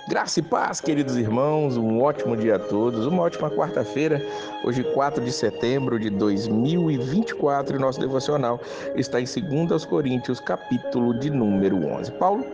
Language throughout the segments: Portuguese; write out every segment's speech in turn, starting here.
Graça e paz, queridos irmãos, um ótimo dia a todos, uma ótima quarta-feira, hoje 4 de setembro de 2024, e nosso devocional está em 2 Coríntios, capítulo de número 11. Paulo,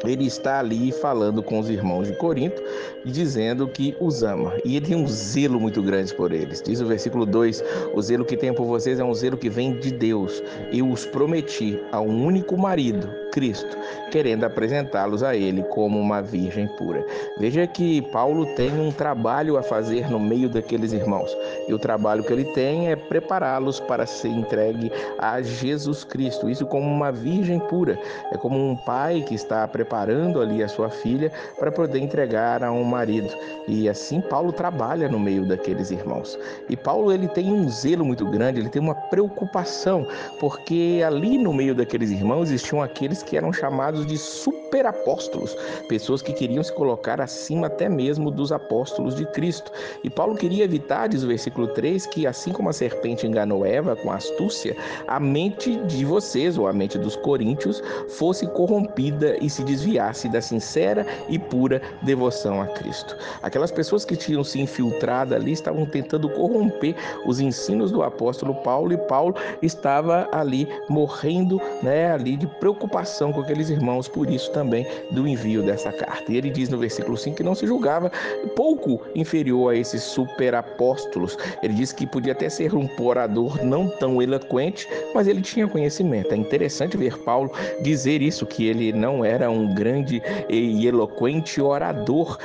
ele está ali falando com os irmãos de Corinto, dizendo que os ama, e ele tem um zelo muito grande por eles. Diz o versículo 2, o zelo que tenho por vocês é um zelo que vem de Deus. Eu os prometi a um único marido, Cristo, querendo apresentá-los a ele como uma virgem pura. Veja que Paulo tem um trabalho a fazer no meio daqueles irmãos, e o trabalho que ele tem é prepará-los para ser entregue a Jesus Cristo, isso como uma virgem pura. É como um pai que está preparando ali a sua filha para poder entregar a um marido. E assim Paulo trabalha no meio daqueles irmãos. E Paulo, ele tem um zelo muito grande, ele tem uma preocupação, porque ali no meio daqueles irmãos existiam aqueles que eram chamados de superapóstolos, pessoas que queriam se colocar acima até mesmo dos apóstolos de Cristo. E Paulo queria evitar, diz o versículo 3, que assim como a serpente enganou Eva com astúcia, a mente de vocês, ou a mente dos coríntios, fosse corrompida e se desviasse da sincera e pura devoção a Cristo. Aquelas pessoas que tinham se infiltrado ali estavam tentando corromper os ensinos do apóstolo Paulo, e Paulo estava ali morrendo, ali de preocupação com aqueles irmãos, por isso também do envio dessa carta. E ele diz no versículo 5 que não se julgava pouco inferior a esses superapóstolos. Ele diz que podia até ser um orador não tão eloquente, mas ele tinha conhecimento. É interessante ver Paulo dizer isso, que ele não era um grande e eloquente orador.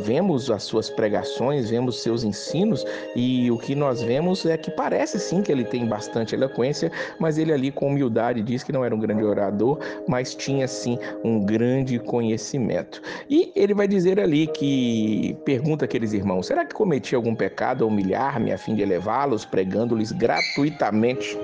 Vemos as suas pregações, vemos seus ensinos, e o que nós vemos é que parece sim que ele tem bastante eloquência, mas ele ali com humildade diz que não era um grande orador, mas tinha sim um grande conhecimento. E ele vai dizer ali que pergunta àqueles irmãos: será que cometi algum pecado ao humilhar-me a fim de elevá-los, pregando-lhes gratuitamente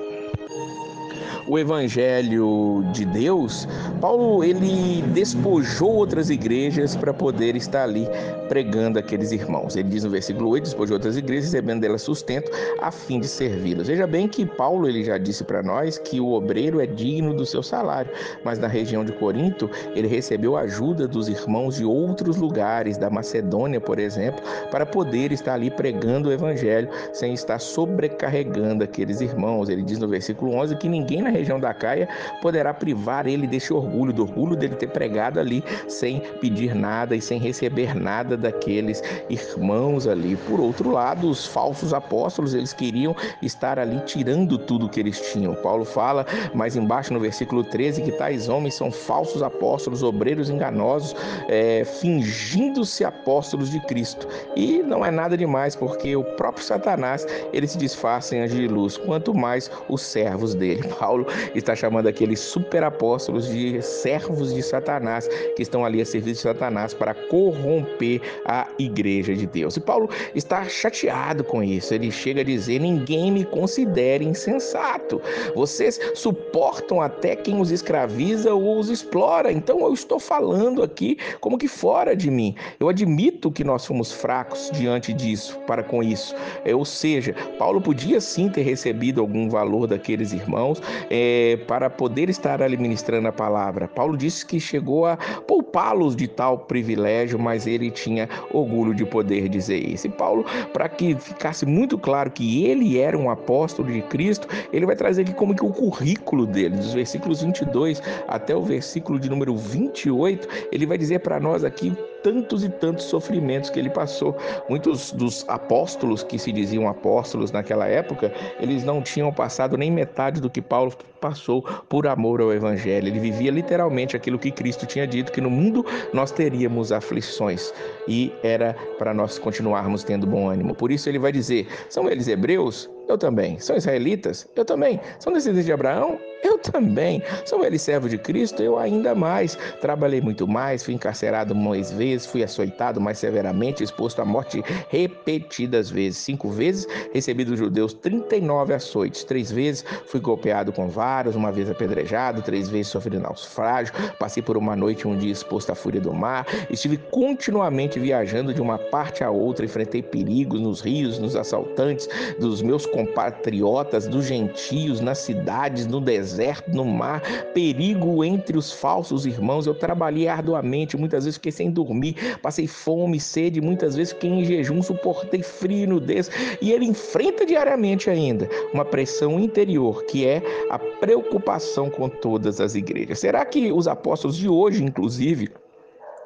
o evangelho de Deus? Paulo, ele despojou outras igrejas para poder estar ali pregando aqueles irmãos. Ele diz no versículo 8, despojou outras igrejas, recebendo delas sustento a fim de servi-los. Veja bem que Paulo, ele já disse para nós que o obreiro é digno do seu salário, mas na região de Corinto, ele recebeu ajuda dos irmãos de outros lugares, da Macedônia, por exemplo, para poder estar ali pregando o evangelho sem estar sobrecarregando aqueles irmãos. Ele diz no versículo 11 que ninguém na região da Caia poderá privar ele desse orgulho, do orgulho dele ter pregado ali sem pedir nada e sem receber nada daqueles irmãos ali. Por outro lado, os falsos apóstolos, eles queriam estar ali tirando tudo que eles tinham. Paulo fala mais embaixo no versículo 13 que tais homens são falsos apóstolos, obreiros enganosos, fingindo-se apóstolos de Cristo. E não é nada demais, porque o próprio Satanás, ele se disfarça em anjo de luz, quanto mais os servos dele. Paulo está chamando aqueles superapóstolos de servos de Satanás, que estão ali a serviço de Satanás para corromper a igreja de Deus. E Paulo está chateado com isso. Ele chega a dizer: ninguém me considere insensato. Vocês suportam até quem os escraviza ou os explora. Então eu estou falando aqui como que fora de mim. Eu admito que nós fomos fracos diante disso, para com isso. Ou seja, Paulo podia sim ter recebido algum valor daqueles irmãos, para poder estar ali ministrando a palavra. Paulo disse que chegou a poupá-los de tal privilégio, mas ele tinha orgulho de poder dizer isso. E Paulo, para que ficasse muito claro que ele era um apóstolo de Cristo, ele vai trazer aqui como que o currículo dele, dos versículos 22 até o versículo de número 28, ele vai dizer para nós aqui tantos e tantos sofrimentos que ele passou. Muitos dos apóstolos que se diziam apóstolos naquela época, eles não tinham passado nem metade do que Paulo passou por amor ao evangelho. Ele vivia literalmente aquilo que Cristo tinha dito, que no mundo nós teríamos aflições, e era para nós continuarmos tendo bom ânimo. Por isso ele vai dizer: são eles hebreus? Eu também. São israelitas? Eu também. São descendentes de Abraão? Eu também. São eles servos de Cristo? Eu ainda mais. Trabalhei muito mais, fui encarcerado mais vezes, fui açoitado mais severamente, exposto à morte repetidas vezes. 5 vezes recebi dos judeus 39 açoites. 3 vezes fui golpeado com varas, 1 vez apedrejado, 3 vezes sofri naufrágio, passei por uma noite e um dia exposto à fúria do mar, estive continuamente viajando de uma parte a outra, enfrentei perigos nos rios, nos assaltantes, dos meus compatriotas, dos gentios, nas cidades, no deserto, deserto, no mar, perigo entre os falsos irmãos. Eu trabalhei arduamente, muitas vezes fiquei sem dormir, passei fome, sede, muitas vezes fiquei em jejum, suportei frio e nudez. E ele enfrenta diariamente ainda uma pressão interior, que é a preocupação com todas as igrejas. Será que os apóstolos de hoje, inclusive,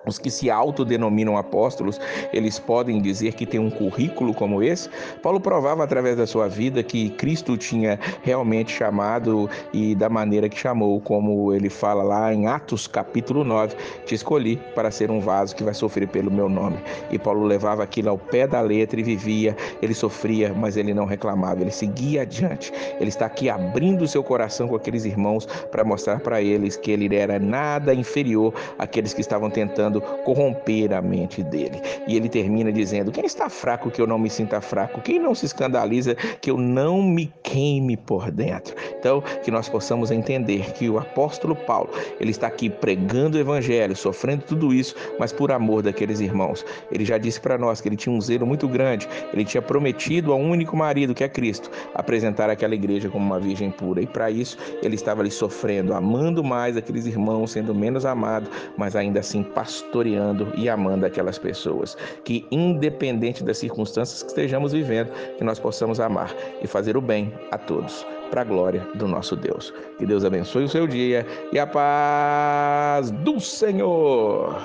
os que se autodenominam apóstolos, eles podem dizer que tem um currículo como esse? Paulo provava através da sua vida que Cristo tinha realmente chamado e da maneira que chamou, como ele fala lá em Atos capítulo 9, te escolhi para ser um vaso que vai sofrer pelo meu nome. E Paulo levava aquilo ao pé da letra e vivia, ele sofria, mas ele não reclamava, ele seguia adiante. Ele está aqui abrindo o seu coração com aqueles irmãos para mostrar para eles que ele era nada inferior àqueles que estavam tentando corromper a mente dele. E ele termina dizendo: quem está fraco que eu não me sinta fraco? Quem não se escandaliza que eu não me queime por dentro? Então, que nós possamos entender que o apóstolo Paulo, ele está aqui pregando o evangelho, sofrendo tudo isso, mas por amor daqueles irmãos. Ele já disse para nós que ele tinha um zelo muito grande, ele tinha prometido ao único marido, que é Cristo, apresentar aquela igreja como uma virgem pura. E para isso, ele estava ali sofrendo, amando mais aqueles irmãos, sendo menos amado, mas ainda assim pastoreando e amando aquelas pessoas. Que independente das circunstâncias que estejamos vivendo, que nós possamos amar e fazer o bem a todos, para a glória do nosso Deus. Que Deus abençoe o seu dia e a paz do Senhor.